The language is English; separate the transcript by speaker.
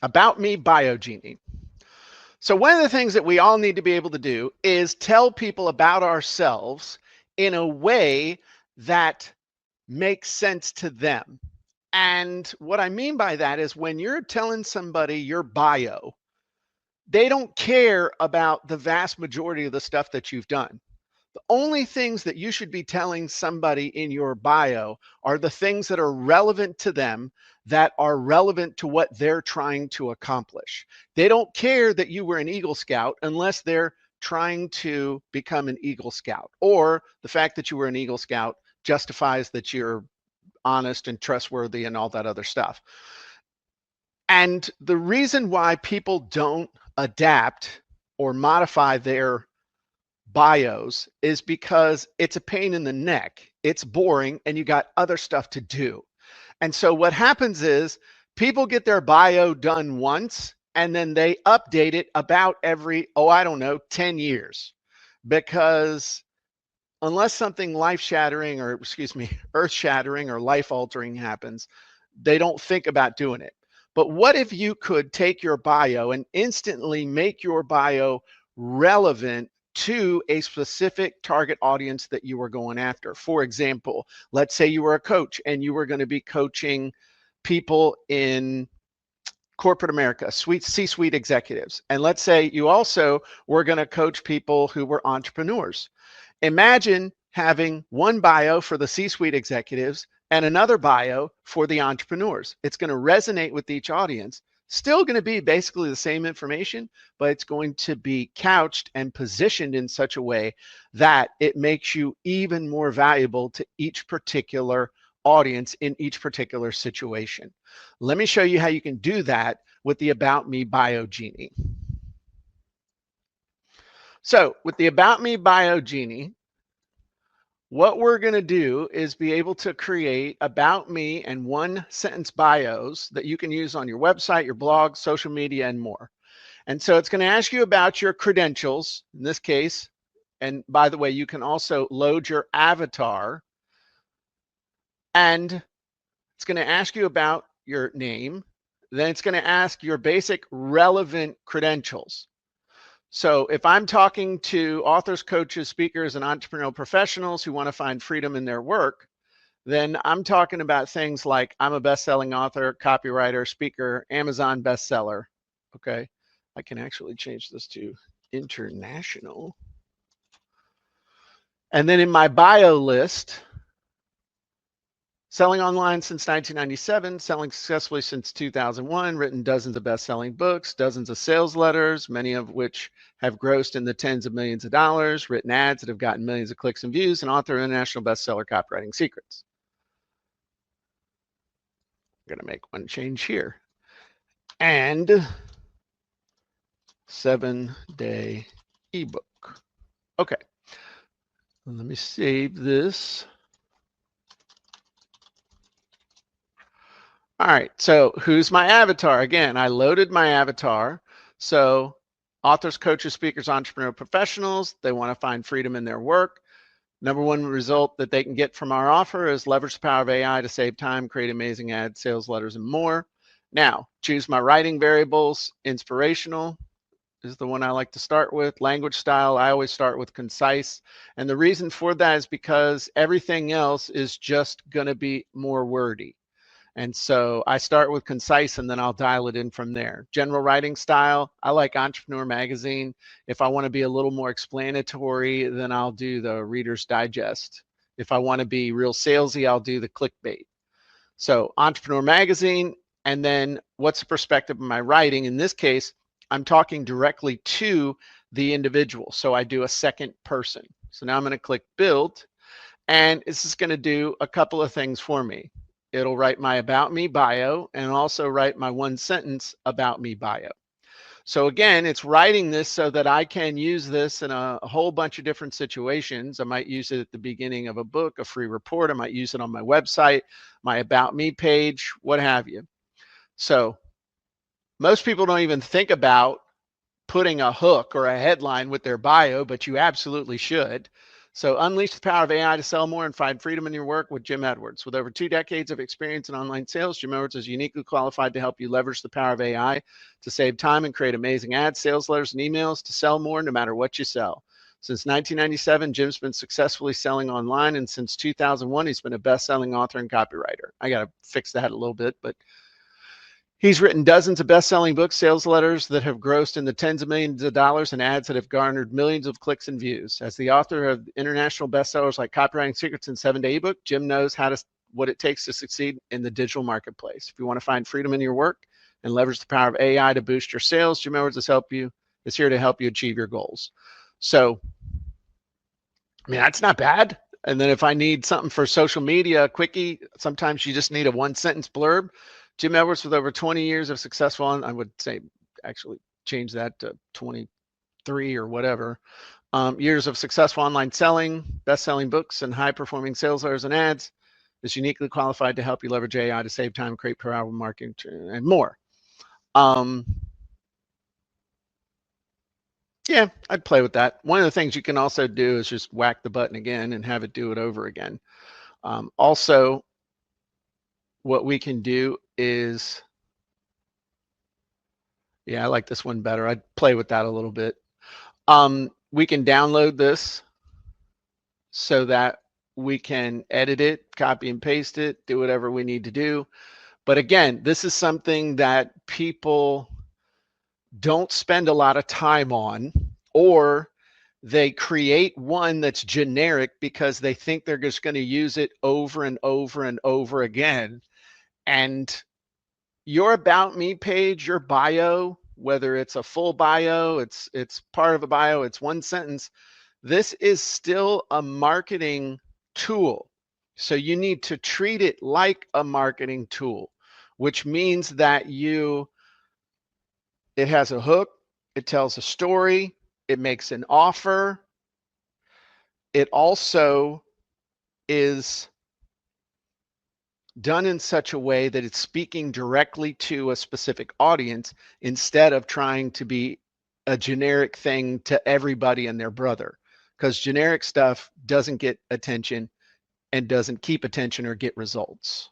Speaker 1: About Me Bio Genie. So one of the things that we all need to be able to do is tell people about ourselves in a way that makes sense to them. And what I mean by that is when you're telling somebody your bio, they don't care about the vast majority of the stuff that you've done. The only things that you should be telling somebody in your bio are the things that are relevant to them, that are relevant to what they're trying to accomplish. They don't care that you were an Eagle Scout unless they're trying to become an Eagle Scout, or the fact that you were an Eagle Scout justifies that you're honest and trustworthy and all that other stuff. And the reason why people don't adapt or modify their bios is because it's a pain in the neck. It's boring and you got other stuff to do. And so what happens is people get their bio done once and then they update it about every, I don't know, 10 years. Because unless something life shattering or, excuse me, earth shattering or life altering happens, they don't think about doing it. But what if you could take your bio and instantly make your bio relevant to a specific target audience that you were going after? For example, let's say you were a coach and you were going to be coaching people in corporate America, C-suite executives. And let's say you also were going to coach people who were entrepreneurs. Imagine having one bio for the C-suite executives and another bio for the entrepreneurs. It's going to resonate with each audience. Still going to be basically the same information, but it's going to be couched and positioned in such a way that it makes you even more valuable to each particular audience in each particular situation. Let me show you how you can do that with the About Me Bio Genie. So with the About Me Bio Genie, what we're going to do is be able to create about me and one sentence bios that you can use on your website, your blog, social media, and more. And so it's going to ask you about your credentials in this case. And by the way, you can also load your avatar, and it's going to ask you about your name. Then it's going to ask your basic relevant credentials. So if I'm talking to authors, coaches, speakers, and entrepreneurial professionals who want to find freedom in their work, then I'm talking about things like I'm a best-selling author, copywriter, speaker, Amazon bestseller. Okay, I can actually change this to international. And then in my bio list, selling online since 1997, selling successfully since 2001, written dozens of best-selling books, dozens of sales letters, many of which have grossed in the tens of millions of dollars, written ads that have gotten millions of clicks and views, and author of international bestseller Copywriting Secrets. I'm going to make one change here. And 7-day ebook. Okay. Let me save this. All right, so who's my avatar? Again, I loaded my avatar. So authors, coaches, speakers, entrepreneur professionals, they want to find freedom in their work. Number one result that they can get from our offer is leverage the power of AI to save time, create amazing ads, sales letters, and more. Now, choose my writing variables. Inspirational is the one I like to start with. Language style, I always start with concise. And the reason for that is because everything else is just going to be more wordy. And so I start with concise and then I'll dial it in from there. General writing style, I like Entrepreneur Magazine. If I want to be a little more explanatory, then I'll do the Reader's Digest. If I want to be real salesy, I'll do the clickbait. So Entrepreneur Magazine, and then what's the perspective of my writing? In this case, I'm talking directly to the individual. So I do a second person. So now I'm going to click build, and this is going to do a couple of things for me. It'll write my About Me bio and also write my one sentence About Me bio. So again, it's writing this so that I can use this in a whole bunch of different situations. I might use it at the beginning of a book, a free report. I might use it on my website, my About Me page, what have you. So most people don't even think about putting a hook or a headline with their bio, but you absolutely should. So unleash the power of AI to sell more and find freedom in your work with Jim Edwards. With over 2 decades of experience in online sales, Jim Edwards is uniquely qualified to help you leverage the power of AI to save time and create amazing ads, sales letters, and emails to sell more no matter what you sell. Since 1997, Jim's been successfully selling online, and since 2001, he's been a best-selling author and copywriter. I got to fix that a little bit, but he's written dozens of best-selling books, sales letters that have grossed in the tens of millions of dollars, and ads that have garnered millions of clicks and views. As the author of international bestsellers like Copywriting Secrets and 7-Day Ebook, Jim knows what it takes to succeed in the digital marketplace. If you want to find freedom in your work and leverage the power of AI to boost your sales, Jim Edwards is here to help you achieve your goals. So, I mean, that's not bad. And then if I need something for social media, quickie, sometimes you just need a 1-sentence blurb. Jim Edwards, with over 20 years of successful, I would say actually change that to 23 or whatever, years of successful online selling, best-selling books, and high-performing sales letters and ads, is uniquely qualified to help you leverage AI to save time, create powerful marketing, and more. Yeah, I'd play with that. One of the things you can also do is just whack the button again and have it do it over again. Also, what we can do is, yeah, I like this one better. I'd play with that a little bit. We can download this so that we can edit it, copy and paste it, do whatever we need to do. But again, this is something that people don't spend a lot of time on, or they create one that's generic because they think they're just going to use it over and over and over again. And your About Me page, your bio, whether it's a full bio, it's part of a bio, it's 1 sentence, this is still a marketing tool. So you need to treat it like a marketing tool, which means that it has a hook, it tells a story, it makes an offer. It also is done in such a way that it's speaking directly to a specific audience instead of trying to be a generic thing to everybody and their brother, because generic stuff doesn't get attention and doesn't keep attention or get results.